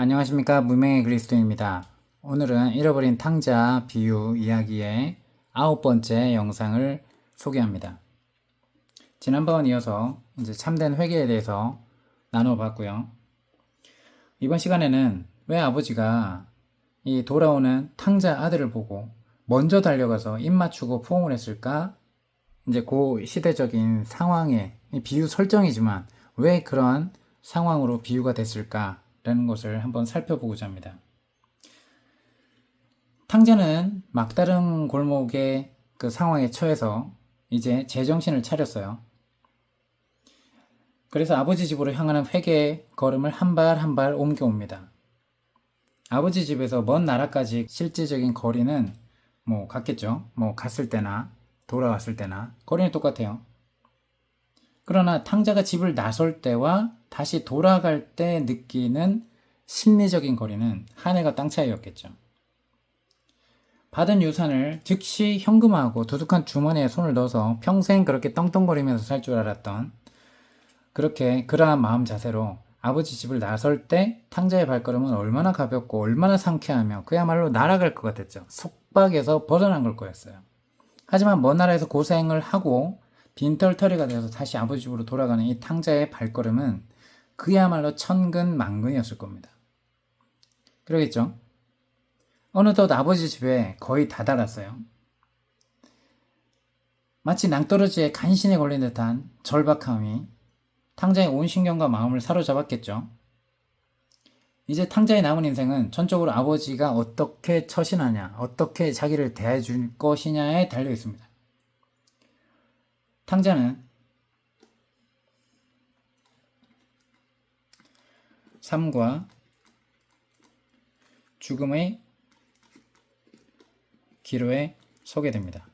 안녕하십니까. 무명의 그리스도입니다. 오늘은 잃어버린 탕자 비유 이야기의 9번째 영상을 소개합니다. 지난번 이어서 이제 참된 회개에 대해서 나눠봤고요. 이번 시간에는 왜 아버지가 이 돌아오는 탕자 아들을 보고 먼저 달려가서 입 맞추고 포옹을 했을까? 이제 그 시대적인 상황의 비유 설정이지만 왜 그런 상황으로 비유가 됐을까? 라는 것을 한번 살펴보고자 합니다. 탕자는 막다른 골목의 그 상황에 처해서 이제 제정신을 차렸어요. 그래서 아버지 집으로 향하는 회개의 걸음을 한 발 한 발 옮겨옵니다. 아버지 집에서 먼 나라까지 실질적인 거리는 같겠죠. 갔을 때나 돌아왔을 때나 거리는 똑같아요. 그러나 탕자가 집을 나설 때와 다시 돌아갈 때 느끼는 심리적인 거리는 하늘과 땅 차이였겠죠. 받은 유산을 즉시 현금화하고 두둑한 주머니에 손을 넣어서 평생 그렇게 떵떵거리면서 살 줄 알았던 그러한 마음 자세로 아버지 집을 나설 때 탕자의 발걸음은 얼마나 가볍고 얼마나 상쾌하며 그야말로 날아갈 것 같았죠. 속박에서 벗어난 걸 거였어요. 하지만 먼 나라에서 고생을 하고 빈털터리가 되어서 다시 아버지 집으로 돌아가는 이 탕자의 발걸음은 그야말로 천근만근이었을 겁니다. 그러겠죠? 어느덧 아버지 집에 거의 다다랐어요. 마치 낭떠러지에 간신히 걸린 듯한 절박함이 탕자의 온 신경과 마음을 사로잡았겠죠. 이제 탕자의 남은 인생은 전적으로 아버지가 어떻게 처신하냐, 어떻게 자기를 대해줄 것이냐에 달려 있습니다. 탕자는 삶과 죽음의 기로에 서게 됩니다.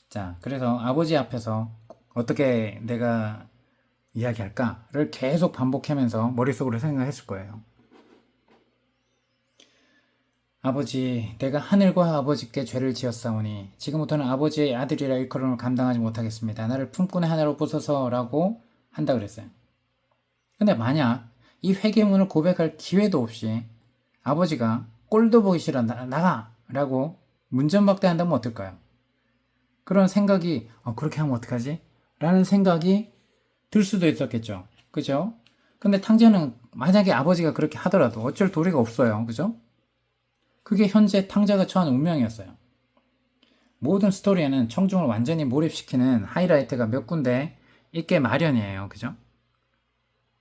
자, 그래서 아버지 앞에서 어떻게 내가 이야기할까를 계속 반복하면서 머릿속으로 생각했을 거예요. 아버지, 내가 하늘과 아버지께 죄를 지었사오니 지금부터는 아버지의 아들이라 일컬음을 감당하지 못하겠습니다. 나를 품꾼의 하나로 부숴서라고 한다 그랬어요. 근데 만약 이 회개문을 고백할 기회도 없이 아버지가 꼴도 보기 싫어 나가! 라고 문전박대한다면 어떨까요? 그런 생각이 그렇게 하면 어떡하지? 라는 생각이 들 수도 있었겠죠. 그죠? 근데 탕자는 만약에 아버지가 그렇게 하더라도 어쩔 도리가 없어요. 그죠? 그게 현재 탕자가 처한 운명이었어요. 모든 스토리에는 청중을 완전히 몰입시키는 하이라이트가 몇 군데 있게 마련이에요. 그죠?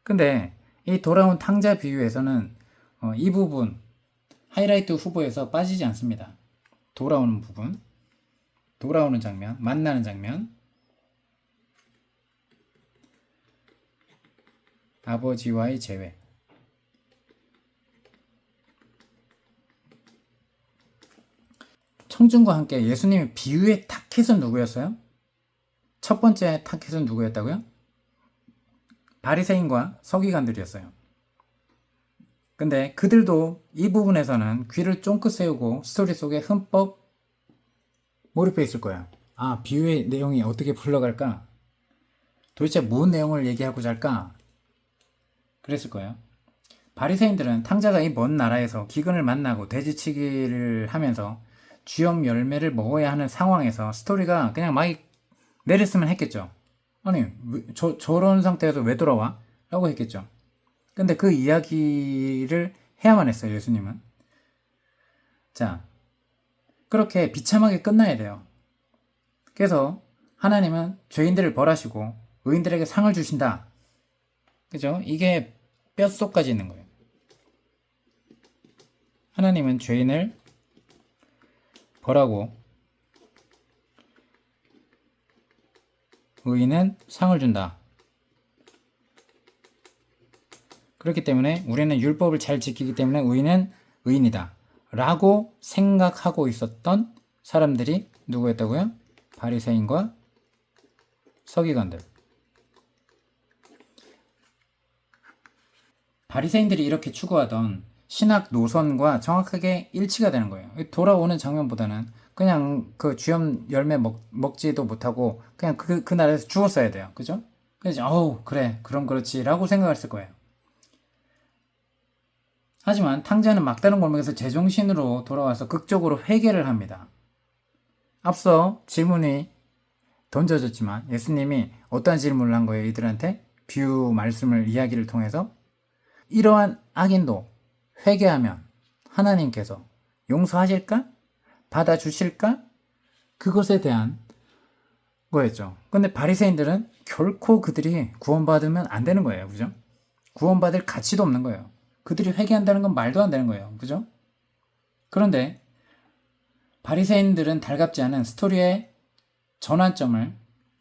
근데 이 돌아온 탕자 비유에서는 이 부분 하이라이트 후보에서 빠지지 않습니다. 돌아오는 부분, 돌아오는 장면, 만나는 장면, 아버지와의 재회. 청중과 함께 예수님의 비유의 타깃은 누구였어요? 첫 번째 타깃은 누구였다고요? 바리새인과 서기관들이었어요. 근데 그들도 이 부분에서는 귀를 쫑긋 세우고 스토리 속에 흠뻑 몰입해 있을 거야. 아, 비유의 내용이 어떻게 흘러갈까? 도대체 무슨 내용을 얘기하고자 할까? 그랬을 거예요. 바리새인들은 탕자가 이 먼 나라에서 기근을 만나고 돼지치기를 하면서 쥐염 열매를 먹어야 하는 상황에서 스토리가 그냥 막 내렸으면 했겠죠. 아니, 저런 상태에서 왜 돌아와? 라고 했겠죠. 근데 그 이야기를 해야만 했어요, 예수님은. 자, 그렇게 비참하게 끝나야 돼요. 그래서 하나님은 죄인들을 벌하시고 의인들에게 상을 주신다. 그죠? 이게 뼛속까지 있는 거예요. 하나님은 죄인을 벌하고 의인은 상을 준다. 그렇기 때문에 우리는 율법을 잘 지키기 때문에 의인은 의인이다. 라고 생각하고 있었던 사람들이 누구였다고요? 바리새인과 서기관들. 바리새인들이 이렇게 추구하던 신학 노선과 정확하게 일치가 되는 거예요. 돌아오는 장면보다는 그냥 그 쥐염 열매 먹지도 못하고 그냥 그 나라에서 죽었어야 돼요. 그죠? 그래서 어우 그래 그럼 그렇지 라고 생각했을 거예요. 하지만 탕자는 막다른 골목에서 제정신으로 돌아와서 극적으로 회개를 합니다. 앞서 질문이 던져졌지만 예수님이 어떠한 질문을 한 거예요? 이들한테 비유 말씀을 이야기를 통해서 이러한 악인도 회개하면 하나님께서 용서하실까? 받아주실까? 그것에 대한 거였죠. 근데 바리새인들은 결코 그들이 구원받으면 안 되는 거예요. 그죠? 구원받을 가치도 없는 거예요. 그들이 회개한다는 건 말도 안 되는 거예요. 그죠? 그런데 바리새인들은 달갑지 않은 스토리의 전환점을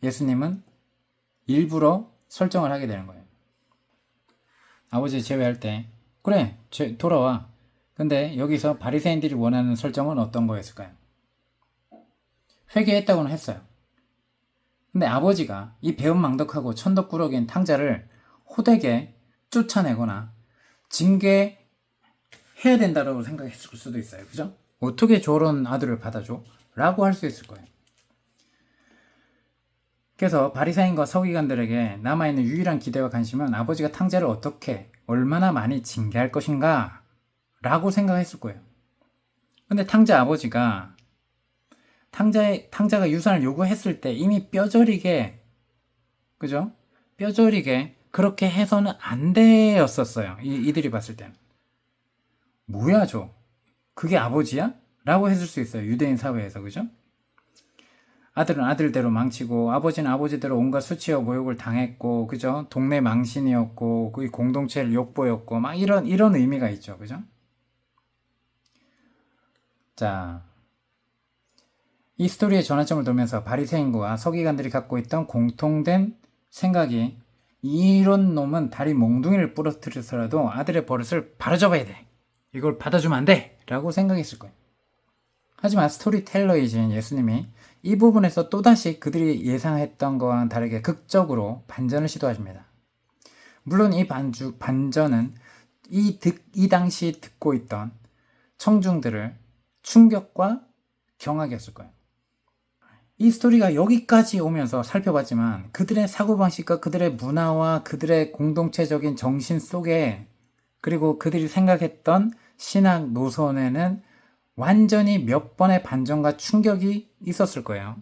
예수님은 일부러 설정을 하게 되는 거예요. 아버지 제외할 때 그래 돌아와. 근데 여기서 바리새인들이 원하는 설정은 어떤 거였을까요? 회개했다고는 했어요. 근데 아버지가 이 배은망덕하고 천덕꾸러기인 탕자를 호되게 쫓아내거나 징계해야 된다고 생각했을 수도 있어요. 그죠? 어떻게 저런 아들을 받아줘? 라고 할 수 있을 거예요. 그래서 바리새인과 서기관들에게 남아있는 유일한 기대와 관심은 아버지가 탕자를 어떻게 얼마나 많이 징계할 것인가 라고 생각했을 거예요. 근데 탕자 아버지가 탕자가 유산을 요구했을 때 이미 뼈저리게 그죠? 뼈저리게 그렇게 해서는 안 되었었어요. 이들이 봤을 때는 뭐야 저 그게 아버지야? 라고 했을 수 있어요. 유대인 사회에서 그죠? 아들은 아들대로 망치고 아버지는 아버지대로 온갖 수치와 모욕을 당했고 그죠? 동네 망신이었고 그 공동체를 욕보였고 막 이런 의미가 있죠. 그죠? 자, 이 스토리의 전환점을 돌면서 바리새인과 서기관들이 갖고 있던 공통된 생각이 이런 놈은 다리 몽둥이를 부러뜨려서라도 아들의 버릇을 바로잡아야 돼. 이걸 받아주면 안 돼. 라고 생각했을 거예요. 하지만 스토리텔러이신 예수님이 이 부분에서 또다시 그들이 예상했던 것과는 다르게 극적으로 반전을 시도하십니다. 물론 이 반전은 이 당시 듣고 있던 청중들을 충격과 경악이 했을 거예요. 이 스토리가 여기까지 오면서 살펴봤지만 그들의 사고방식과 그들의 문화와 그들의 공동체적인 정신 속에 그리고 그들이 생각했던 신학 노선에는 완전히 몇 번의 반전과 충격이 있었을 거예요.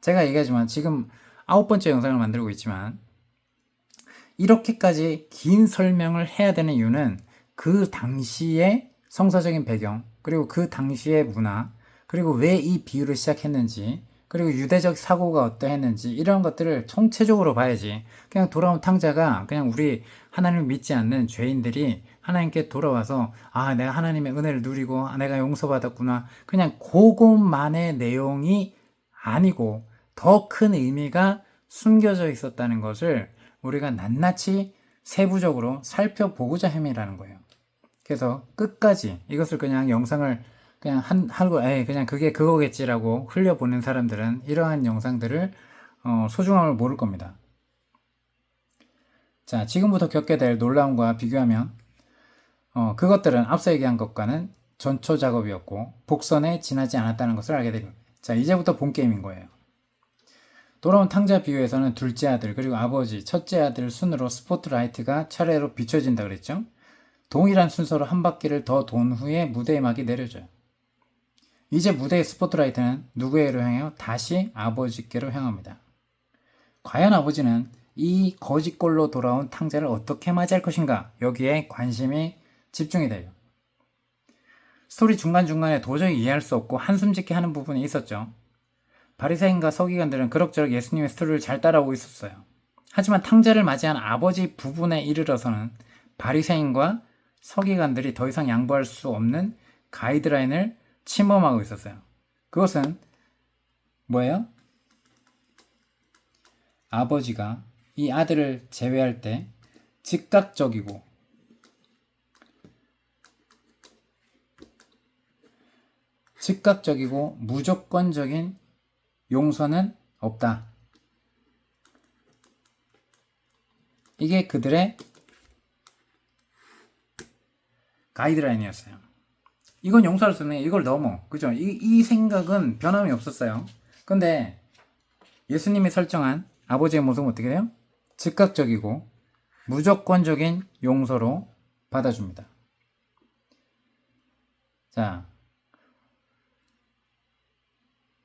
제가 얘기하지만 지금 9번째 영상을 만들고 있지만 이렇게까지 긴 설명을 해야 되는 이유는 그 당시의 성서적인 배경 그리고 그 당시의 문화 그리고 왜 이 비유를 시작했는지 그리고 유대적 사고가 어떠했는지 이런 것들을 총체적으로 봐야지 그냥 돌아온 탕자가 그냥 우리 하나님을 믿지 않는 죄인들이 하나님께 돌아와서 아 내가 하나님의 은혜를 누리고 내가 용서받았구나 그냥 그것만의 내용이 아니고 더 큰 의미가 숨겨져 있었다는 것을 우리가 낱낱이 세부적으로 살펴보고자 함이라는 거예요. 그래서 끝까지 이것을 그냥 영상을 그냥 하고 그냥 그게 그거겠지라고 흘려보는 사람들은 이러한 영상들을 소중함을 모를 겁니다. 자, 지금부터 겪게 될 놀라움과 비교하면 그것들은 앞서 얘기한 것과는 전초 작업이었고 복선에 지나지 않았다는 것을 알게 됩니다. 자, 이제부터 본 게임인 거예요. 돌아온 탕자 비유에서는 둘째 아들 그리고 아버지, 첫째 아들 순으로 스포트라이트가 차례로 비춰진다 그랬죠. 동일한 순서로 한 바퀴를 더 돈 후에 무대의 막이 내려져요. 이제 무대의 스포트라이트는 누구에게로 향해요? 다시 아버지께로 향합니다. 과연 아버지는 이 거짓골로 돌아온 탕자를 어떻게 맞이할 것인가? 여기에 관심이 집중이 돼요. 스토리 중간중간에 도저히 이해할 수 없고 한숨 짓게 하는 부분이 있었죠. 바리새인과 서기관들은 그럭저럭 예수님의 스토리를 잘 따라오고 있었어요. 하지만 탕자를 맞이한 아버지 부분에 이르러서는 바리새인과 서기관들이 더 이상 양보할 수 없는 가이드라인을 침범하고 있었어요. 그것은 뭐예요? 아버지가 이 아들을 제외할 때 즉각적이고 무조건적인 용서는 없다. 이게 그들의 가이드라인이었어요. 이건 용서할 수 없는 게 이걸 넘어. 그죠? 이 생각은 변함이 없었어요. 근데 예수님이 설정한 아버지의 모습은 어떻게 돼요? 즉각적이고 무조건적인 용서로 받아줍니다. 자,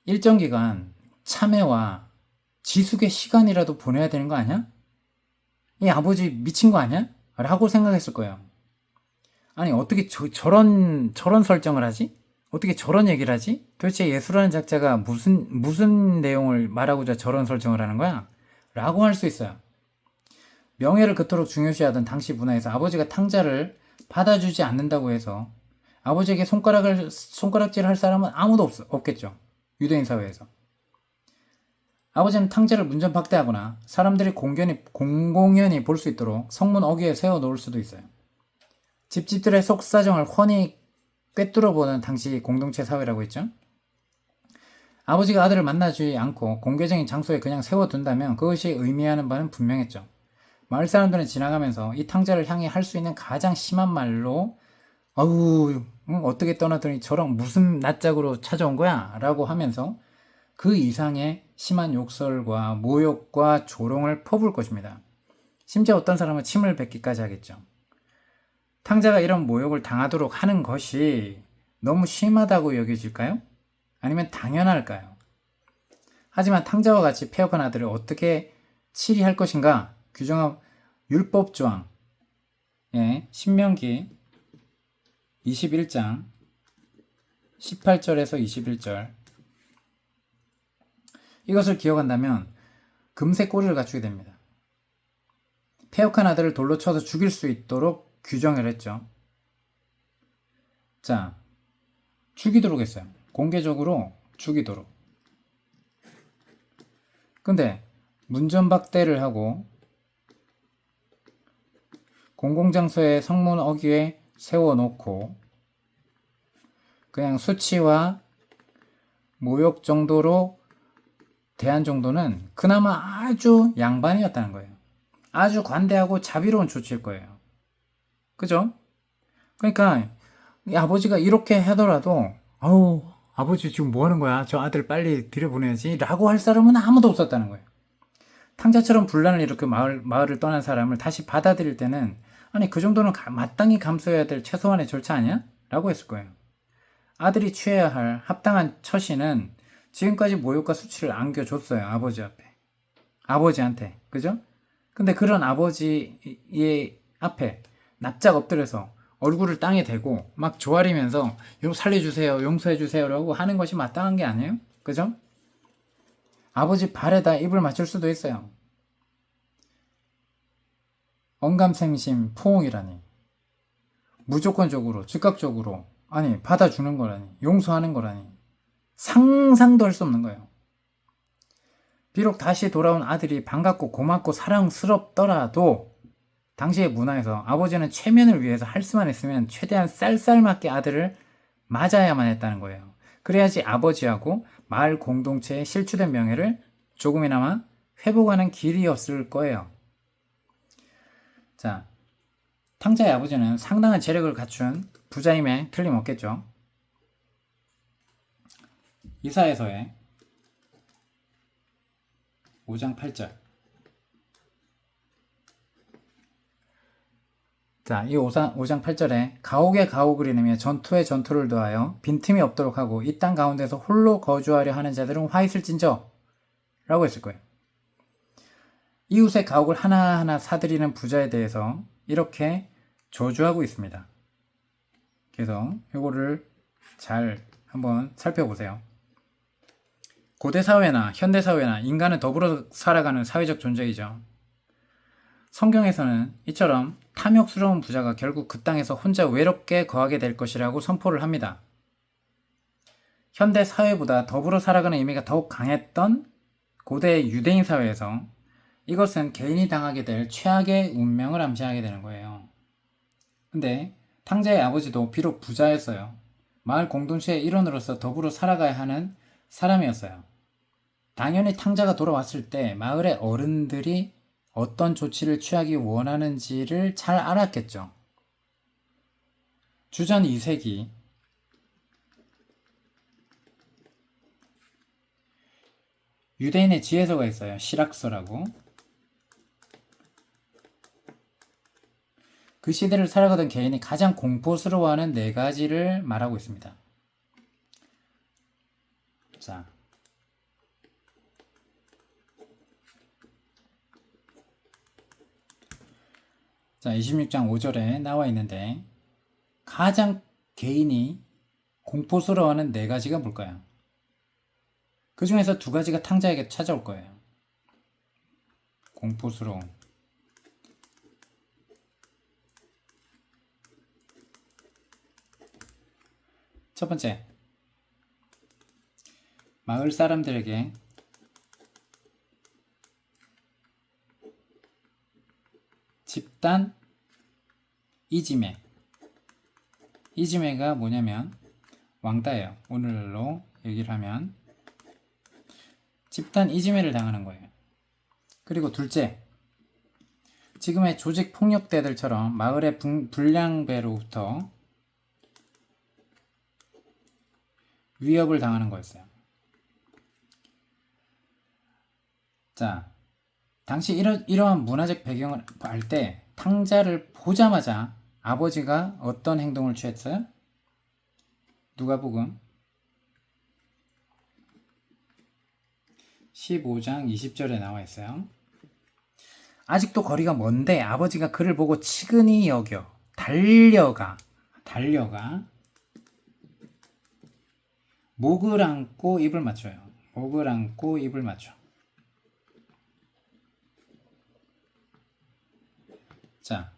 일정 기간 참회와 지숙의 시간이라도 보내야 되는 거 아니야? 이 아버지 미친 거 아니야? 라고 생각했을 거예요. 아니 어떻게 저런 설정을 하지? 어떻게 저런 얘기를 하지? 도대체 예수라는 작자가 무슨 내용을 말하고자 저런 설정을 하는 거야? 라고 할 수 있어요. 명예를 그토록 중요시하던 당시 문화에서 아버지가 탕자를 받아주지 않는다고 해서 아버지에게 손가락질을 할 사람은 아무도 없겠죠. 유대인 사회에서. 아버지는 탕자를 문전박대하거나 사람들이 공공연히 볼 수 있도록 성문 어귀에 세워놓을 수도 있어요. 집집들의 속사정을 훤히 꿰뚫어보는 당시 공동체 사회라고 했죠. 아버지가 아들을 만나주지 않고 공개적인 장소에 그냥 세워둔다면 그것이 의미하는 바는 분명했죠. 마을 사람들은 지나가면서 이 탕자를 향해 할 수 있는 가장 심한 말로 어우 어떻게 떠나더니 저런 무슨 낯짝으로 찾아온 거야? 라고 하면서 그 이상의 심한 욕설과 모욕과 조롱을 퍼부을 것입니다. 심지어 어떤 사람은 침을 뱉기까지 하겠죠. 탕자가 이런 모욕을 당하도록 하는 것이 너무 심하다고 여겨질까요? 아니면 당연할까요? 하지만 탕자와 같이 폐역한 아들을 어떻게 치리할 것인가? 규정한 율법조항, 신명기 21장 18절에서 21절 이것을 기억한다면 금세 꼬리를 갖추게 됩니다. 폐역한 아들을 돌로 쳐서 죽일 수 있도록 규정을 했죠. 자, 죽이도록 했어요. 공개적으로 죽이도록. 근데 문전박대를 하고 공공장소에 성문 어귀에 세워놓고 그냥 수치와 모욕 정도로 대한 정도는 그나마 아주 양반이었다는 거예요. 아주 관대하고 자비로운 조치일 거예요. 그죠? 그러니까 이 아버지가 이렇게 하더라도 아우 아버지 지금 뭐 하는 거야? 저 아들 빨리 들여보내야지 라고 할 사람은 아무도 없었다는 거예요. 탕자처럼 분란을 일으켜 마을을 떠난 사람을 다시 받아들일 때는 아니 그 정도는 마땅히 감수해야 될 최소한의 절차 아니야? 라고 했을 거예요. 아들이 취해야 할 합당한 처신은 지금까지 모욕과 수치를 안겨줬어요. 아버지 앞에. 아버지한테. 그죠? 근데 그런 아버지의 앞에 납작 엎드려서 얼굴을 땅에 대고 막 조아리면서 살려주세요, 용서해주세요 라고 하는 것이 마땅한 게 아니에요? 그죠? 아버지 발에다 입을 맞출 수도 있어요. 언감생심 포옹이라니. 무조건적으로, 즉각적으로, 아니 받아주는 거라니, 용서하는 거라니. 상상도 할 수 없는 거예요. 비록 다시 돌아온 아들이 반갑고 고맙고 사랑스럽더라도 당시의 문화에서 아버지는 체면을 위해서 할 수만 했으면 최대한 쌀쌀맞게 아들을 맞아야만 했다는 거예요. 그래야지 아버지하고 마을 공동체에 실추된 명예를 조금이나마 회복하는 길이었을 거예요. 자, 탕자의 아버지는 상당한 재력을 갖춘 부자임에 틀림없겠죠. 이사야서의 5장 8절. 자, 이 5장 8절에 가옥에 가옥을 이르며 전투에 전투를 더하여 빈틈이 없도록 하고 이 땅 가운데서 홀로 거주하려 하는 자들은 화 있을진저 라고 했을 거예요. 이웃의 가옥을 하나하나 사들이는 부자에 대해서 이렇게 저주하고 있습니다. 그래서 이거를 잘 한번 살펴보세요. 고대 사회나 현대 사회나 인간은 더불어 살아가는 사회적 존재이죠. 성경에서는 이처럼 탐욕스러운 부자가 결국 그 땅에서 혼자 외롭게 거하게 될 것이라고 선포를 합니다. 현대 사회보다 더불어 살아가는 의미가 더욱 강했던 고대 유대인 사회에서 이것은 개인이 당하게 될 최악의 운명을 암시하게 되는 거예요. 근데 탕자의 아버지도 비록 부자였어요. 마을 공동체의 일원으로서 더불어 살아가야 하는 사람이었어요. 당연히 탕자가 돌아왔을 때 마을의 어른들이 어떤 조치를 취하기 원하는지를 잘 알았겠죠. 주전 2세기 유대인의 지혜서가 있어요. 시락서라고. 그 시대를 살아가던 개인이 가장 공포스러워하는 네 가지를 말하고 있습니다. 자, 26장 5절에 나와 있는데 가장 개인이 공포스러워하는 네 가지가 뭘까요? 그 중에서 두 가지가 탕자에게 찾아올 거예요. 공포스러움. 첫 번째, 마을 사람들에게 집단 이지매. 이지매가 뭐냐면 왕따예요. 오늘날로 얘기를 하면 집단 이지매를 당하는 거예요. 그리고 둘째, 지금의 조직 폭력대들처럼 마을의 불량배로부터 위협을 당하는 거였어요. 자, 당시 이러한 문화적 배경을 알 때 탕자를 보자마자 아버지가 어떤 행동을 취했어요? 누가복음 15장 20절에 나와 있어요. 아직도 거리가 먼데 아버지가 그를 보고 치근히 여겨 달려가 목을 안고 입을 맞춰요. 목을 안고 입을 맞춰. 자,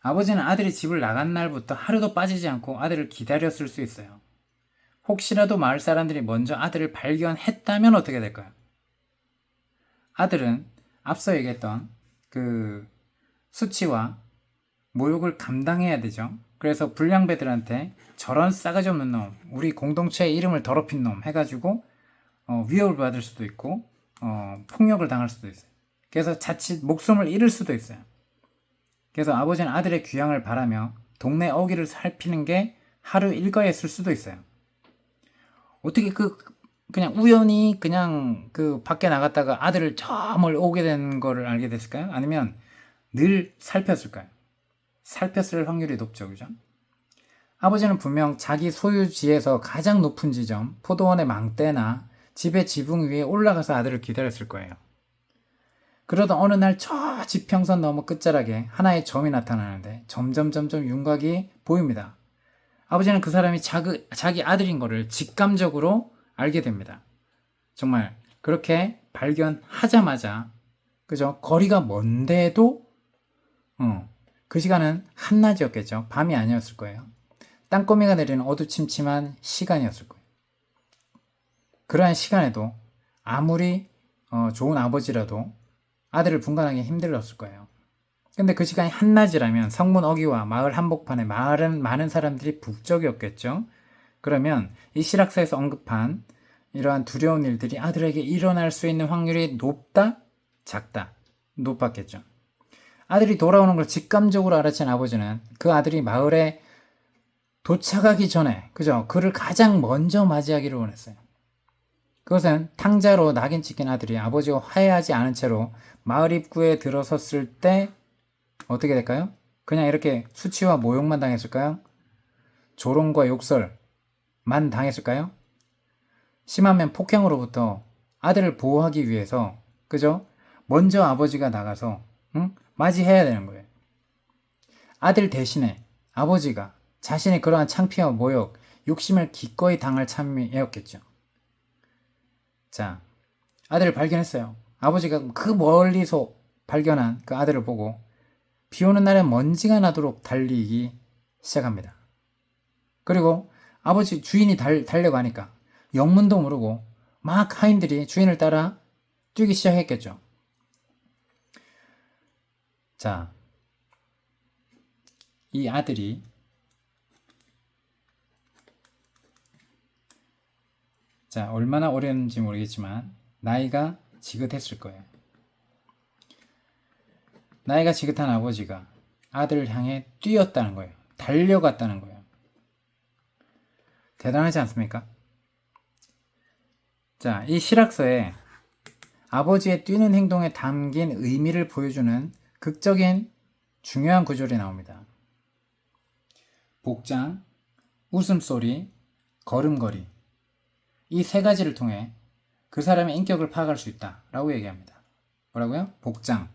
아버지는 아들이 집을 나간 날부터 하루도 빠지지 않고 아들을 기다렸을 수 있어요. 혹시라도 마을 사람들이 먼저 아들을 발견했다면 어떻게 될까요? 아들은 앞서 얘기했던 그 수치와 모욕을 감당해야 되죠. 그래서 불량배들한테 저런 싸가지 없는 놈, 우리 공동체의 이름을 더럽힌 놈 해가지고 위협을 받을 수도 있고 폭력을 당할 수도 있어요. 그래서 자칫 목숨을 잃을 수도 있어요. 그래서 아버지는 아들의 귀향을 바라며 동네 어귀를 살피는 게 하루 일과였을 수도 있어요. 어떻게 그냥 우연히 그냥 그 밖에 나갔다가 아들을 저 멀리 오게 된 거를 알게 됐을까요? 아니면 늘 살폈을까요? 살폈을 확률이 높죠, 그죠? 아버지는 분명 자기 소유지에서 가장 높은 지점, 포도원의 망대나 집의 지붕 위에 올라가서 아들을 기다렸을 거예요. 그러다 어느 날 저 지평선 너머 끝자락에 하나의 점이 나타나는데 점점 윤곽이 보입니다. 아버지는 그 사람이 자기 아들인 거를 직감적으로 알게 됩니다. 정말 그렇게 발견하자마자, 그죠? 거리가 먼데도 그 시간은 한낮이었겠죠. 밤이 아니었을 거예요. 땅거미가 내리는 어두침침한 시간이었을 거예요. 그러한 시간에도 아무리 좋은 아버지라도 아들을 분간하기 힘들었을 거예요. 근데 그 시간이 한낮이라면 성문 어귀와 마을 한복판에 많은 사람들이 북적이었겠죠. 그러면 이 실학서에서 언급한 이러한 두려운 일들이 아들에게 일어날 수 있는 확률이 높다? 작다? 높았겠죠. 아들이 돌아오는 걸 직감적으로 알아챈 아버지는 그 아들이 마을에 도착하기 전에, 그죠? 그를 가장 먼저 맞이하기를 원했어요. 그것은 탕자로 낙인 찍힌 아들이 아버지와 화해하지 않은 채로 마을 입구에 들어섰을 때 어떻게 될까요? 그냥 이렇게 수치와 모욕만 당했을까요? 조롱과 욕설만 당했을까요? 심하면 폭행으로부터 아들을 보호하기 위해서, 그죠? 먼저 아버지가 나가서 맞이해야 되는 거예요. 아들 대신에 아버지가 자신의 그러한 창피와 모욕, 욕심을 기꺼이 당할 참이었겠죠. 자, 아들을 발견했어요. 아버지가 그 멀리서 발견한 그 아들을 보고 비 오는 날에 먼지가 나도록 달리기 시작합니다. 그리고 아버지 주인이 달려가니까 영문도 모르고 막 하인들이 주인을 따라 뛰기 시작했겠죠. 자, 이 아들이 얼마나 어렸는지 모르겠지만 나이가 지긋했을 거예요. 나이가 지긋한 아버지가 아들을 향해 뛰었다는 거예요. 달려갔다는 거예요. 대단하지 않습니까? 자, 이 실학서에 아버지의 뛰는 행동에 담긴 의미를 보여주는 극적인 중요한 구절이 나옵니다. 복장, 웃음소리, 걸음걸이. 이 세 가지를 통해 그 사람의 인격을 파악할 수 있다 라고 얘기합니다. 뭐라고요? 복장,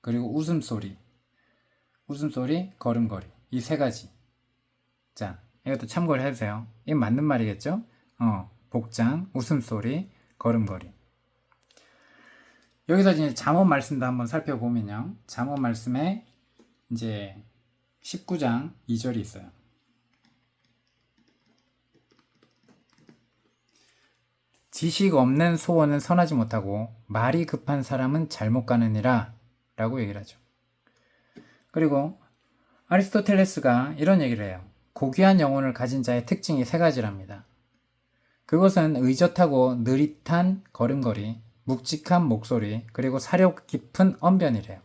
그리고 웃음소리, 걸음걸이. 이 세 가지. 자, 이것도 참고를 해주세요. 이게 맞는 말이겠죠? 복장, 웃음소리, 걸음걸이. 여기서 이제 잠언 말씀도 한번 살펴보면요. 잠언 말씀에 이제 19장 2절이 있어요. 지식 없는 소원은 선하지 못하고 말이 급한 사람은 잘못 가느니라 라고 얘기를 하죠. 그리고 아리스토텔레스가 이런 얘기를 해요. 고귀한 영혼을 가진 자의 특징이 세 가지랍니다. 그것은 의젓하고 느릿한 걸음걸이, 묵직한 목소리, 그리고 사력 깊은 언변이래요.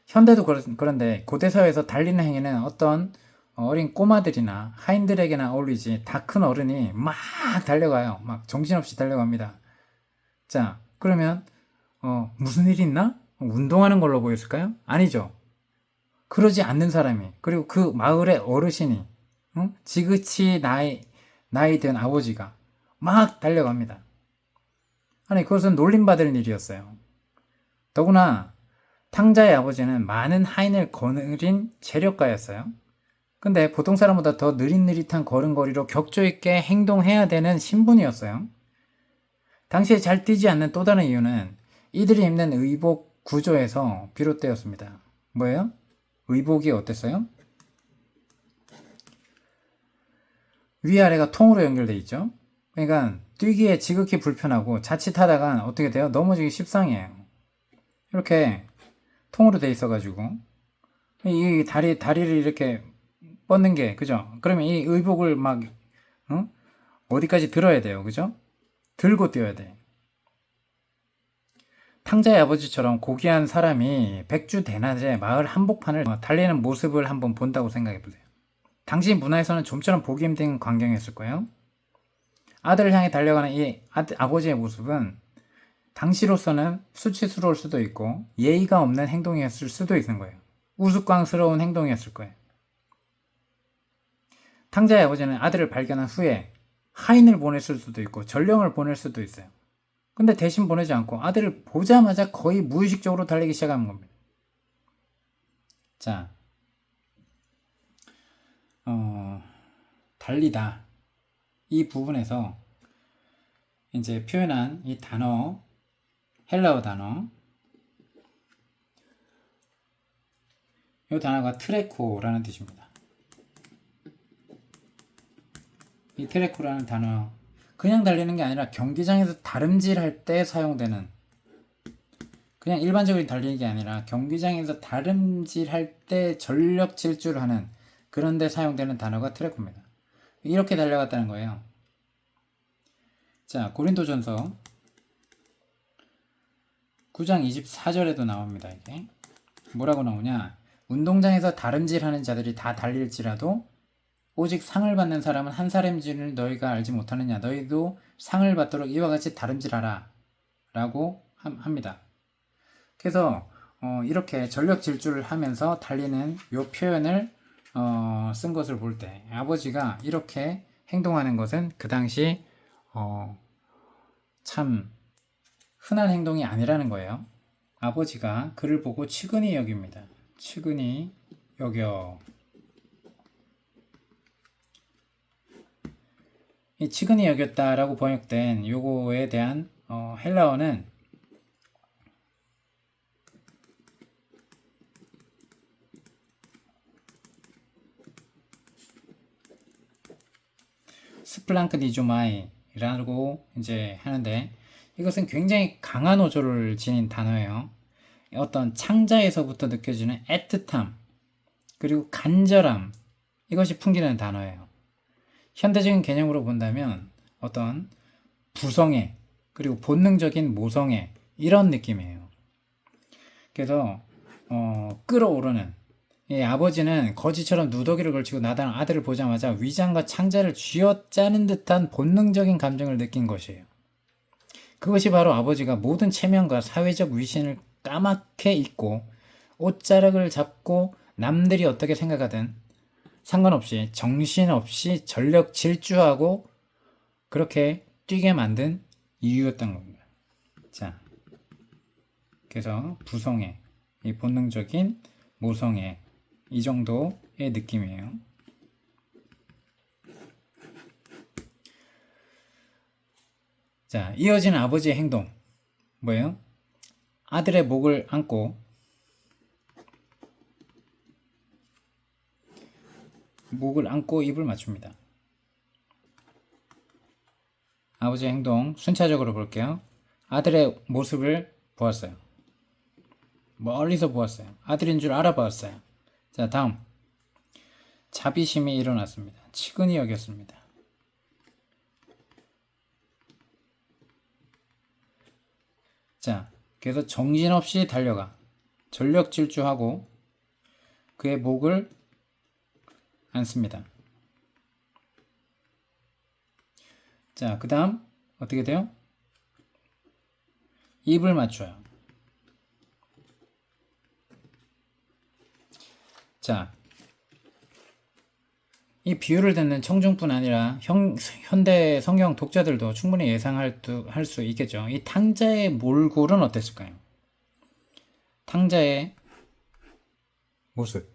현대도 그런데 고대 사회에서 달리는 행위는 어떤 어린 꼬마들이나 하인들에게나 어울리지 다 큰 어른이 막 달려가요. 막 정신없이 달려갑니다. 자, 그러면 무슨 일이 있나? 운동하는 걸로 보였을까요? 아니죠. 그러지 않는 사람이, 그리고 그 마을의 어르신이, 지그치 나이 든 아버지가 막 달려갑니다. 아니, 그것은 놀림받을 일이었어요. 더구나 탕자의 아버지는 많은 하인을 거느린 재력가였어요. 근데 보통 사람보다 더 느릿느릿한 걸음걸이로 격조 있게 행동해야 되는 신분이었어요. 당시에 잘 뛰지 않는 또 다른 이유는 이들이 입는 의복 구조에서 비롯되었습니다. 뭐예요? 의복이 어땠어요? 위아래가 통으로 연결되어 있죠. 그러니까 뛰기에 지극히 불편하고 자칫하다가 어떻게 돼요? 넘어지기 십상이에요. 이렇게 통으로 돼 있어가지고 이 다리를 이렇게 뻗는 게, 그죠? 그러면 이 의복을 막 어디까지 들어야 돼요, 그죠? 들고 뛰어야 돼. 탕자의 아버지처럼 고귀한 사람이 백주대낮에 마을 한복판을 달리는 모습을 한번 본다고 생각해보세요. 당시 문화에서는 좀처럼 보기 힘든 광경이었을 거예요. 아들을 향해 달려가는 이 아버지의 모습은 당시로서는 수치스러울 수도 있고 예의가 없는 행동이었을 수도 있는 거예요. 우스꽝스러운 행동이었을 거예요. 탕자의 아버지는 아들을 발견한 후에 하인을 보냈을 수도 있고 전령을 보낼 수도 있어요. 근데 대신 보내지 않고 아들을 보자마자 거의 무의식적으로 달리기 시작하는 겁니다. 자, 달리다. 이 부분에서 이제 표현한 이 단어, 헬라어 단어, 이 단어가 트레코라는 뜻입니다. 이 트레코라는 단어, 그냥 달리는 게 아니라 경기장에서 다름질할 때 사용되는, 그냥 일반적인 달리는 게 아니라 경기장에서 다름질할 때 전력 질주를 하는 그런 데 사용되는 단어가 트레코입니다. 이렇게 달려갔다는 거예요. 자, 고린도전서 9장 24절에도 나옵니다. 이게 뭐라고 나오냐? 운동장에서 다름질하는 자들이 다 달릴지라도 오직 상을 받는 사람은 한 사람인지를 너희가 알지 못하느냐? 너희도 상을 받도록 이와 같이 다름질하라 라고 합니다. 그래서 이렇게 전력 질주를 하면서 달리는 이 표현을 쓴 것을 볼 때 아버지가 이렇게 행동하는 것은 그 당시 참 흔한 행동이 아니라는 거예요. 아버지가 그를 보고 측은히 여깁니다. 측은히 여겨. 이 측은히 여겼다라고 번역된 요거에 대한 헬라어는 스플랑크 디조마이라고 이제 하는데, 이것은 굉장히 강한 어조를 지닌 단어예요. 어떤 창자에서부터 느껴지는 애틋함 그리고 간절함, 이것이 풍기는 단어예요. 현대적인 개념으로 본다면 어떤 부성애 그리고 본능적인 모성애, 이런 느낌이에요. 그래서 끌어오르는, 이 아버지는 거지처럼 누더기를 걸치고 나다는 아들을 보자마자 위장과 창자를 쥐어짜는 듯한 본능적인 감정을 느낀 것이에요. 그것이 바로 아버지가 모든 체면과 사회적 위신을 까맣게 잊고 옷자락을 잡고 남들이 어떻게 생각하든 상관없이 정신없이 전력 질주하고 그렇게 뛰게 만든 이유였던 겁니다. 자, 그래서 부성애, 이 본능적인 모성애, 이 정도의 느낌이에요. 자, 이어지는 아버지의 행동 뭐예요? 아들의 목을 안고 입을 맞춥니다. 아버지의 행동 순차적으로 볼게요. 아들의 모습을 보았어요. 멀리서 보았어요. 아들인 줄 알아보았어요. 자, 다음 자비심이 일어났습니다. 측은히 여겼습니다. 자, 그래서 정신없이 달려가 전력 질주하고 그의 목을 안습니다. 자, 그 다음 어떻게 돼요? 입을 맞춰요. 자, 이 비유를 듣는 청중뿐 아니라 현대 성경 독자들도 충분히 예상할 수 있겠죠. 이 탕자의 몰골은 어땠을까요? 탕자의 모습.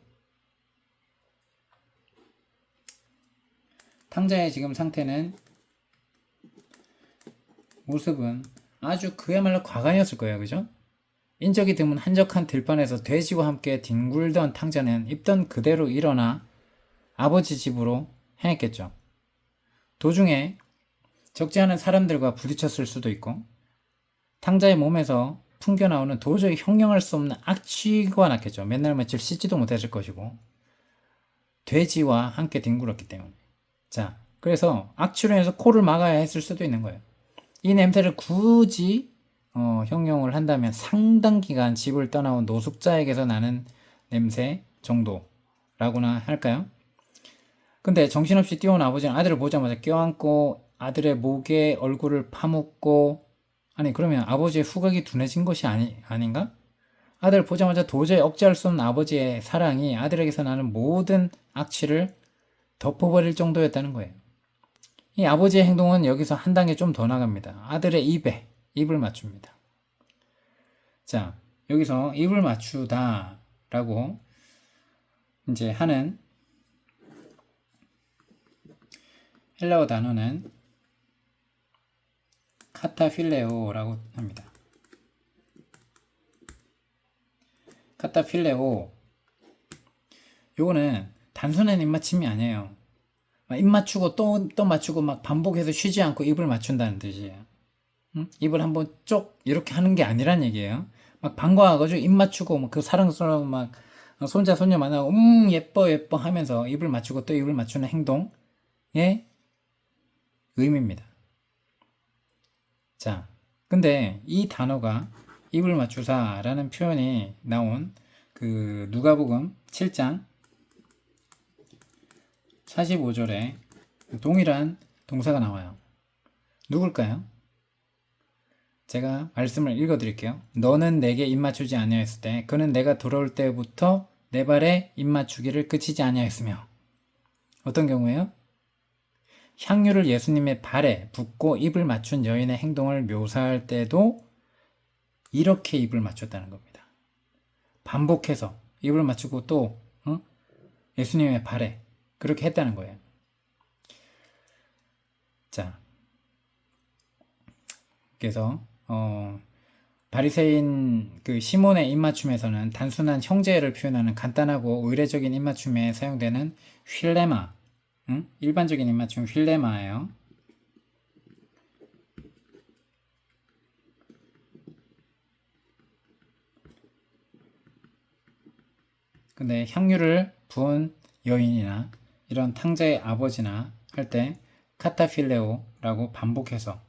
탕자의 지금 상태는 모습은 아주 그야말로 과간이었을 거예요. 그죠? 인적이 드문 한적한 들판에서 돼지와 함께 뒹굴던 탕자는 입던 그대로 일어나 아버지 집으로 향했겠죠. 도중에 적지 않은 사람들과 부딪혔을 수도 있고 탕자의 몸에서 풍겨나오는 도저히 형용할 수 없는 악취가 났겠죠. 맨날 며칠 씻지도 못했을 것이고 돼지와 함께 뒹굴었기 때문에. 자, 그래서 악취로 인해서 코를 막아야 했을 수도 있는 거예요. 이 냄새를 굳이 형용을 한다면 상당 기간 집을 떠나온 노숙자에게서 나는 냄새 정도라고나 할까요? 근데 정신없이 뛰어온 아버지는 아들을 보자마자 껴안고 아들의 목에 얼굴을 파묻고, 아니 그러면 아버지의 후각이 둔해진 것이 아닌가? 아들을 보자마자 도저히 억제할 수 없는 아버지의 사랑이 아들에게서 나는 모든 악취를 덮어버릴 정도였다는 거예요. 이 아버지의 행동은 여기서 한 단계 좀 더 나갑니다. 아들의 입을 맞춥니다. 자, 여기서 입을 맞추다 라고 이제 하는 헬라어 단어는 카타필레오라고 합니다. 카타필레오, 요거는 단순한 입맞춤이 아니에요. 입 맞추고 또 맞추고 막 반복해서 쉬지 않고 입을 맞춘다는 뜻이에요. 입을 한번 쪽 이렇게 하는 게 아니란 얘기예요. 막 반가워가지고 입 맞추고 그 사랑스러운 막 손자 손녀 만나고 예뻐 하면서 입을 맞추고 또 입을 맞추는 행동의 의미입니다. 자, 근데 이 단어가 입을 맞추사라는 표현이 나온 그 누가복음 7장 45절에 동일한 동사가 나와요. 누굴까요? 제가 말씀을 읽어드릴게요. 너는 내게 입맞추지 아니하였을 때 그는 내가 돌아올 때부터 내 발에 입맞추기를 그치지 아니하였으며. 어떤 경우에요? 향유를 예수님의 발에 붓고 입을 맞춘 여인의 행동을 묘사할 때도 이렇게 입을 맞췄다는 겁니다. 반복해서 입을 맞추고 또 예수님의 발에 그렇게 했다는 거예요. 자, 그래서 바리새인 그 시몬의 입맞춤에서는 단순한 형제를 표현하는 간단하고 의례적인 입맞춤에 사용되는 휠레마, 일반적인 입맞춤 휠레마예요. 근데 향유를 부은 여인이나 이런 탕자의 아버지나 할 때 카타필레오라고 반복해서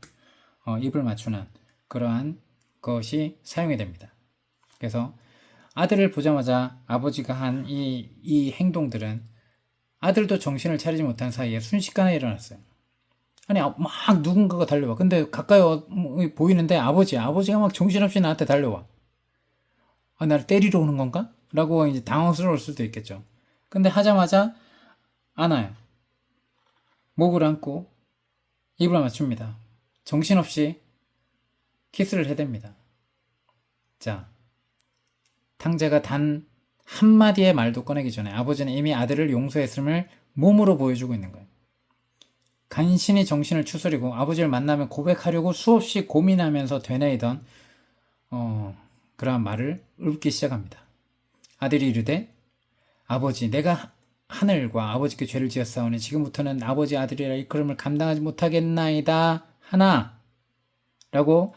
입을 맞추는 그러한 것이 사용이 됩니다. 그래서 아들을 보자마자 아버지가 한 이 행동들은 아들도 정신을 차리지 못한 사이에 순식간에 일어났어요. 아니 막 누군가가 달려와. 근데 가까이 보이는데 아버지가 막 정신없이 나한테 달려와. 나를 때리러 오는 건가? 라고 이제 당황스러울 수도 있겠죠. 근데 하자마자 안아요. 목을 안고 입을 맞춥니다. 정신없이 키스를 해댑니다. 자, 탕자가 단 한마디의 말도 꺼내기 전에 아버지는 이미 아들을 용서했음을 몸으로 보여주고 있는 거예요. 간신히 정신을 추스리고 아버지를 만나면 고백하려고 수없이 고민하면서 되뇌이던 그러한 말을 읊기 시작합니다. 아들이 이르되 아버지 내가 하늘과 아버지께 죄를 지었사오니 지금부터는 아버지 아들이라 일컬음을 감당하지 못하겠나이다 하나 라고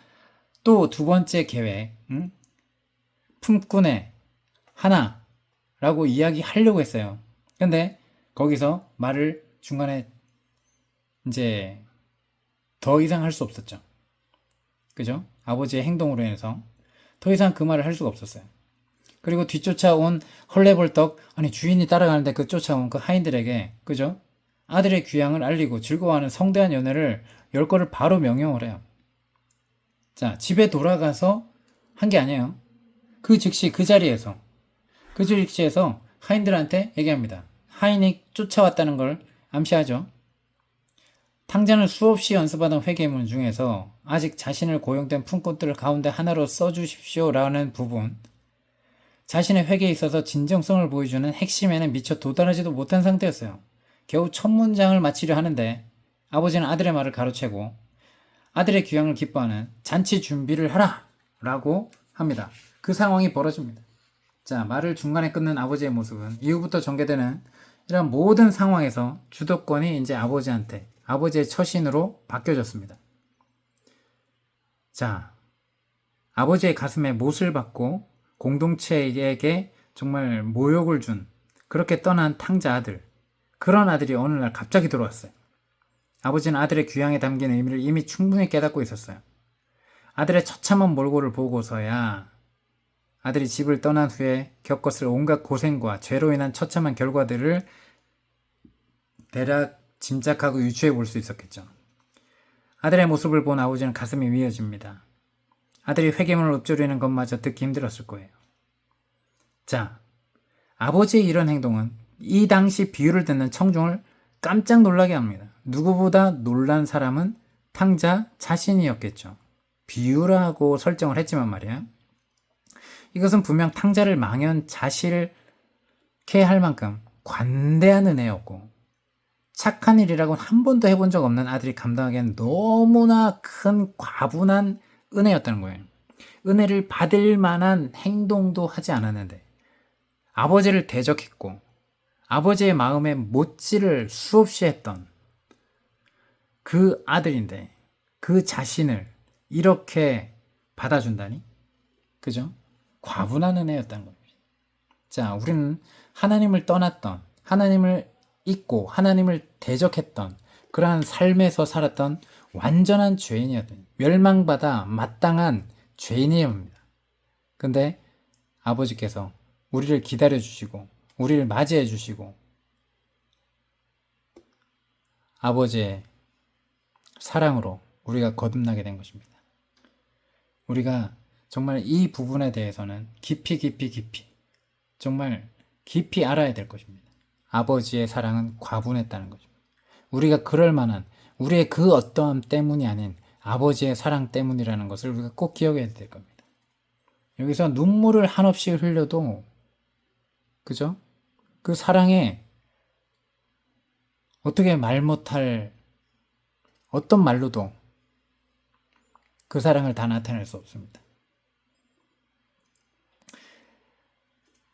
또 두 번째 계획 품꾼의 하나 라고 이야기하려고 했어요. 근데 거기서 말을 중간에 이제 더 이상 할 수 없었죠. 그죠? 아버지의 행동으로 인해서 더 이상 그 말을 할 수가 없었어요. 그리고 뒤쫓아온 헐레벌떡 아니 주인이 따라가는데 그 쫓아온 그 하인들에게 그죠? 아들의 귀향을 알리고 즐거워하는 성대한 연회를 열 거를 바로 명령을 해요. 자, 집에 돌아가서 한 게 아니에요. 그 즉시 그 자리에서 하인들한테 얘기합니다. 하인이 쫓아왔다는 걸 암시하죠. 탕자는 수없이 연습하던 회계문 중에서 아직 자신을 고용된 품꾼들 가운데 하나로 써주십시오라는 부분, 자신의 회계에 있어서 진정성을 보여주는 핵심에는 미처 도달하지도 못한 상태였어요. 겨우 첫 문장을 마치려 하는데 아버지는 아들의 말을 가로채고 아들의 귀향을 기뻐하는 잔치 준비를 하라! 라고 합니다. 그 상황이 벌어집니다. 자, 말을 중간에 끊는 아버지의 모습은 이후부터 전개되는 이런 모든 상황에서 주도권이 이제 아버지의 처신으로 바뀌어졌습니다. 자, 아버지의 가슴에 못을 박고 공동체에게 정말 모욕을 준 그렇게 떠난 탕자 아들, 그런 아들이 어느 날 갑자기 돌아왔어요. 아버지는 아들의 귀향에 담긴 의미를 이미 충분히 깨닫고 있었어요. 아들의 처참한 몰골을 보고서야 아들이 집을 떠난 후에 겪었을 온갖 고생과 죄로 인한 처참한 결과들을 대략 짐작하고 유추해 볼 수 있었겠죠. 아들의 모습을 본 아버지는 가슴이 미어집니다. 아들이 회개문을 읊조리는 것마저 듣기 힘들었을 거예요. 자, 아버지의 이런 행동은 이 당시 비유를 듣는 청중을 깜짝 놀라게 합니다. 누구보다 놀란 사람은 탕자 자신이었겠죠. 비유라고 설정을 했지만 말이야. 이것은 분명 탕자를 망연자실케 할 만큼 관대한 은혜였고 착한 일이라고는 한 번도 해본 적 없는 아들이 감당하기엔 너무나 큰 과분한 은혜였다는 거예요. 은혜를 받을 만한 행동도 하지 않았는데 아버지를 대적했고 아버지의 마음에 못질을 수없이 했던 그 아들인데 그 자신을 이렇게 받아준다니? 그죠? 과분한 은혜였다는 겁니다. 자, 우리는 하나님을 떠났던, 하나님을 잊고 하나님을 대적했던 그러한 삶에서 살았던 완전한 죄인이었던, 멸망받아 마땅한 죄인이옵니다. 근데 아버지께서 우리를 기다려주시고 우리를 맞이해주시고 아버지의 사랑으로 우리가 거듭나게 된 것입니다. 우리가 정말 이 부분에 대해서는 깊이 정말 깊이 알아야 될 것입니다. 아버지의 사랑은 과분했다는 것입니다. 우리가 그럴 만한 우리의 그 어떠함 때문이 아닌 아버지의 사랑 때문이라는 것을 우리가 꼭 기억해야 될 겁니다. 여기서 눈물을 한없이 흘려도 그죠? 그 사랑에 어떻게 말 못할 어떤 말로도 그 사랑을 다 나타낼 수 없습니다.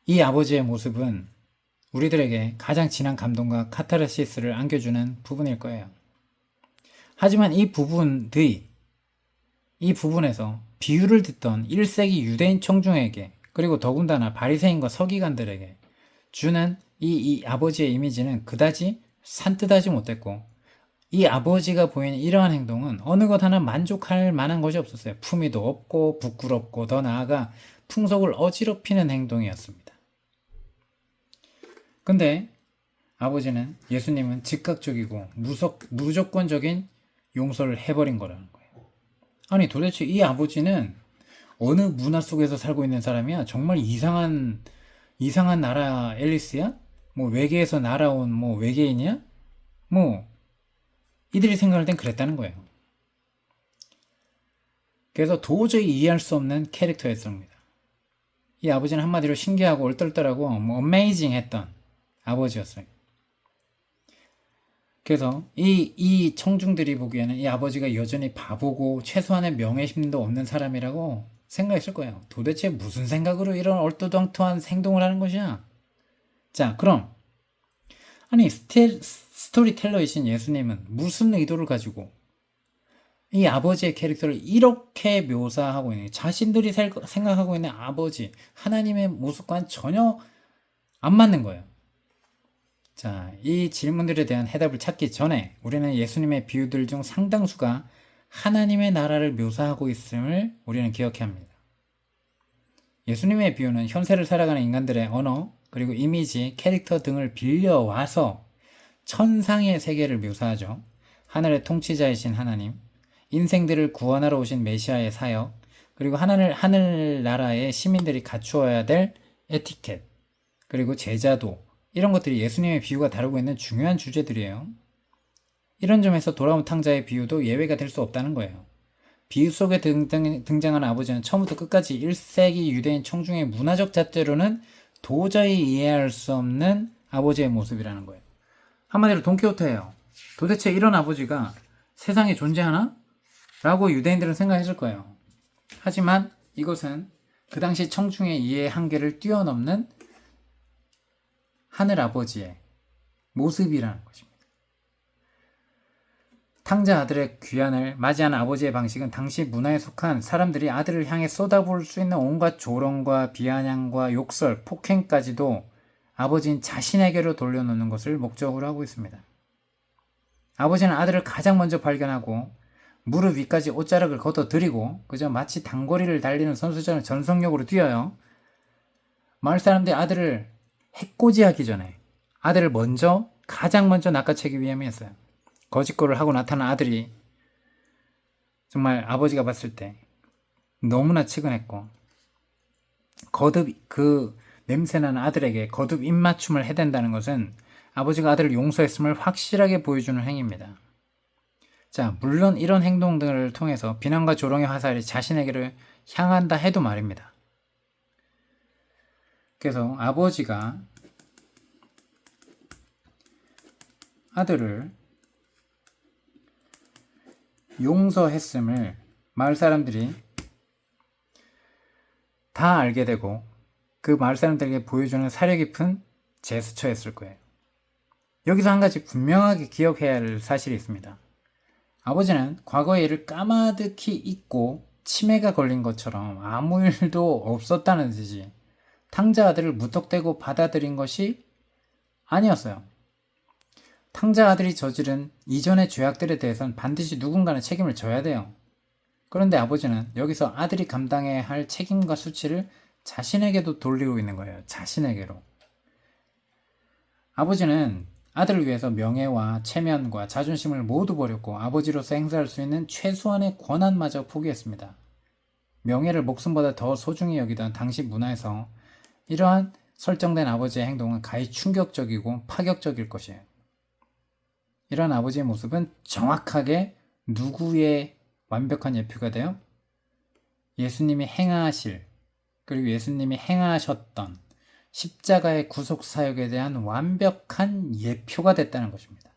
이 아버지의 모습은 우리들에게 가장 진한 감동과 카타르시스를 안겨주는 부분일 거예요. 하지만 이 부분에서 비유를 듣던 1세기 유대인 청중에게 그리고 더군다나 바리새인과 서기관들에게 주는 이 아버지의 이미지는 그다지 산뜻하지 못했고 이 아버지가 보이는 이러한 행동은 어느 것 하나 만족할 만한 것이 없었어요. 품위도 없고 부끄럽고 더 나아가 풍속을 어지럽히는 행동이었습니다. 근데 아버지는 예수님은 즉각적이고 무조건적인 용서를 해버린 거라는 거예요. 아니 도대체 이 아버지는 어느 문화 속에서 살고 있는 사람이야? 정말 이상한 나라 앨리스야? 뭐 외계에서 날아온 뭐 외계인이야? 뭐 이들이 생각할 땐 그랬다는 거예요. 그래서 도저히 이해할 수 없는 캐릭터였습니다. 이 아버지는 한마디로 신기하고 얼떨떨하고 뭐 어메이징했던 아버지였어요. 그래서 이 청중들이 보기에는 이 아버지가 여전히 바보고 최소한의 명예심도 없는 사람이라고 생각했을 거예요. 도대체 무슨 생각으로 이런 얼토당토한 행동을 하는 것이야? 자, 그럼 아니 스토리텔러이신 예수님은 무슨 의도를 가지고 이 아버지의 캐릭터를 이렇게 묘사하고 있는, 자신들이 생각하고 있는 아버지 하나님의 모습과는 전혀 안 맞는 거예요. 자, 이 질문들에 대한 해답을 찾기 전에 우리는 예수님의 비유들 중 상당수가 하나님의 나라를 묘사하고 있음을 우리는 기억해야 합니다. 예수님의 비유는 현세를 살아가는 인간들의 언어, 그리고 이미지, 캐릭터 등을 빌려와서 천상의 세계를 묘사하죠. 하늘의 통치자이신 하나님, 인생들을 구원하러 오신 메시아의 사역, 그리고 하늘나라의 시민들이 갖추어야 될 에티켓, 그리고 제자도, 이런 것들이 예수님의 비유가 다루고 있는 중요한 주제들이에요. 이런 점에서 돌아온 탕자의 비유도 예외가 될 수 없다는 거예요. 비유 속에 등장하는 아버지는 처음부터 끝까지 1세기 유대인 청중의 문화적 잣대로는 도저히 이해할 수 없는 아버지의 모습이라는 거예요. 한마디로 돈키호테예요. 도대체 이런 아버지가 세상에 존재하나? 라고 유대인들은 생각했을 거예요. 하지만 이것은 그 당시 청중의 이해의 한계를 뛰어넘는 하늘아버지의 모습이라는 것입니다. 탕자 아들의 귀환을 맞이하는 아버지의 방식은 당시 문화에 속한 사람들이 아들을 향해 쏟아부을 수 있는 온갖 조롱과 비아냥과 욕설, 폭행까지도 아버지인 자신에게로 돌려놓는 것을 목적으로 하고 있습니다. 아버지는 아들을 가장 먼저 발견하고 무릎 위까지 옷자락을 걷어들이고 그저 마치 단거리를 달리는 선수처럼 전속력으로 뛰어요. 마을 사람들이 아들을 해코지하기 전에 아들을 가장 먼저 낚아채기 위함이었어요. 거짓골을 하고 나타난 아들이 정말 아버지가 봤을 때 너무나 측은했고 거듭 그 냄새나는 아들에게 거듭 입맞춤을 해댄다는 것은 아버지가 아들을 용서했음을 확실하게 보여주는 행위입니다. 자, 물론 이런 행동들을 통해서 비난과 조롱의 화살이 자신에게로 향한다 해도 말입니다. 그래서 아버지가 아들을 용서했음을 마을 사람들이 다 알게 되고 그 마을 사람들에게 보여주는 사려 깊은 제스처였을 거예요. 여기서 한 가지 분명하게 기억해야 할 사실이 있습니다. 아버지는 과거의 일을 까마득히 잊고 치매가 걸린 것처럼 아무 일도 없었다는 듯이 탕자 아들을 무턱대고 받아들인 것이 아니었어요. 탕자 아들이 저지른 이전의 죄악들에 대해서는 반드시 누군가는 책임을 져야 돼요. 그런데 아버지는 여기서 아들이 감당해야 할 책임과 수치를 자신에게도 돌리고 있는 거예요. 자신에게로. 아버지는 아들을 위해서 명예와 체면과 자존심을 모두 버렸고 아버지로서 행사할 수 있는 최소한의 권한마저 포기했습니다. 명예를 목숨보다 더 소중히 여기던 당시 문화에서 이러한 설정된 아버지의 행동은 가히 충격적이고 파격적일 것이에요. 이런 아버지의 모습은 정확하게 누구의 완벽한 예표가 돼요? 예수님이 행하실, 그리고 예수님이 행하셨던 십자가의 구속사역에 대한 완벽한 예표가 됐다는 것입니다.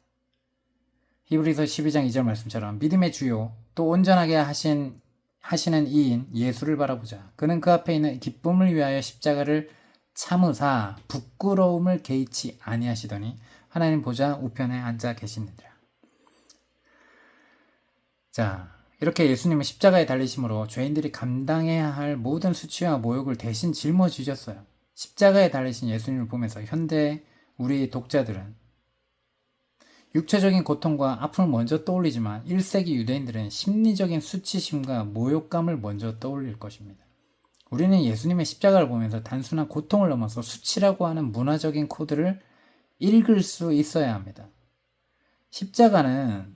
히브리서 12장 2절 말씀처럼 믿음의 주요 또 온전하게 하시는 이인 예수를 바라보자. 그는 그 앞에 있는 기쁨을 위하여 십자가를 참으사 부끄러움을 개의치 아니하시더니 하나님 보좌 우편에 앉아 계시느니라. 자, 이렇게 예수님은 십자가에 달리심으로 죄인들이 감당해야 할 모든 수치와 모욕을 대신 짊어지셨어요. 십자가에 달리신 예수님을 보면서 현대 우리 독자들은 육체적인 고통과 아픔을 먼저 떠올리지만 1세기 유대인들은 심리적인 수치심과 모욕감을 먼저 떠올릴 것입니다. 우리는 예수님의 십자가를 보면서 단순한 고통을 넘어서 수치라고 하는 문화적인 코드를 읽을 수 있어야 합니다. 십자가는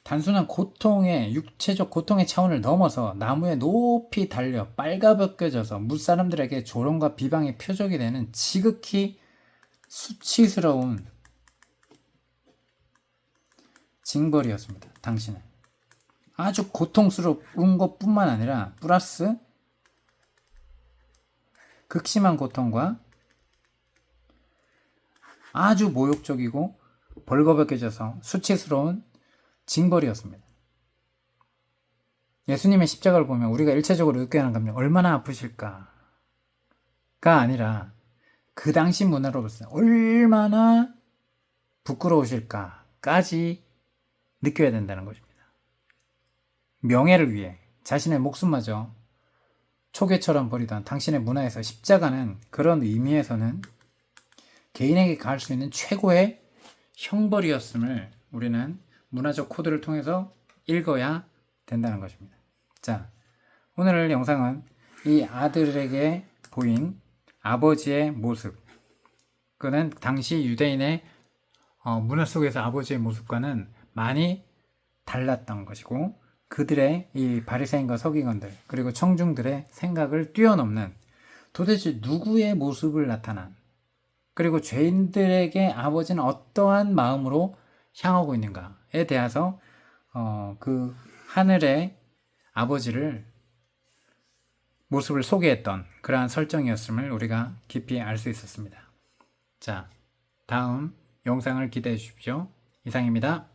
단순한 고통의 육체적 고통의 차원을 넘어서 나무에 높이 달려 빨가벗겨져서 무사람들에게 조롱과 비방의 표적이 되는 지극히 수치스러운 징벌이었습니다. 당신은 아주 고통스러운 것뿐만 아니라 플러스 극심한 고통과 아주 모욕적이고 벌거벗겨져서 수치스러운 징벌이었습니다. 예수님의 십자가를 보면 우리가 일체적으로 느껴하는 감정 얼마나 아프실까가 아니라 그 당시 문화로서 얼마나 부끄러우실까까지 느껴야 된다는 것입니다. 명예를 위해 자신의 목숨마저 초계처럼 버리던 당신의 문화에서 십자가는 그런 의미에서는 개인에게 가할 수 있는 최고의 형벌이었음을 우리는 문화적 코드를 통해서 읽어야 된다는 것입니다. 자, 오늘 영상은 이 아들에게 보인 아버지의 모습, 그는 당시 유대인의 문화 속에서 아버지의 모습과는 많이 달랐던 것이고, 그들의 이 바리새인과 서기관들 그리고 청중들의 생각을 뛰어넘는 도대체 누구의 모습을 나타난, 그리고 죄인들에게 아버지는 어떠한 마음으로 향하고 있는가에 대해서 그 하늘의 아버지를 모습을 소개했던 그러한 설정이었음을 우리가 깊이 알 수 있었습니다. 자, 다음 영상을 기대해 주십시오. 이상입니다.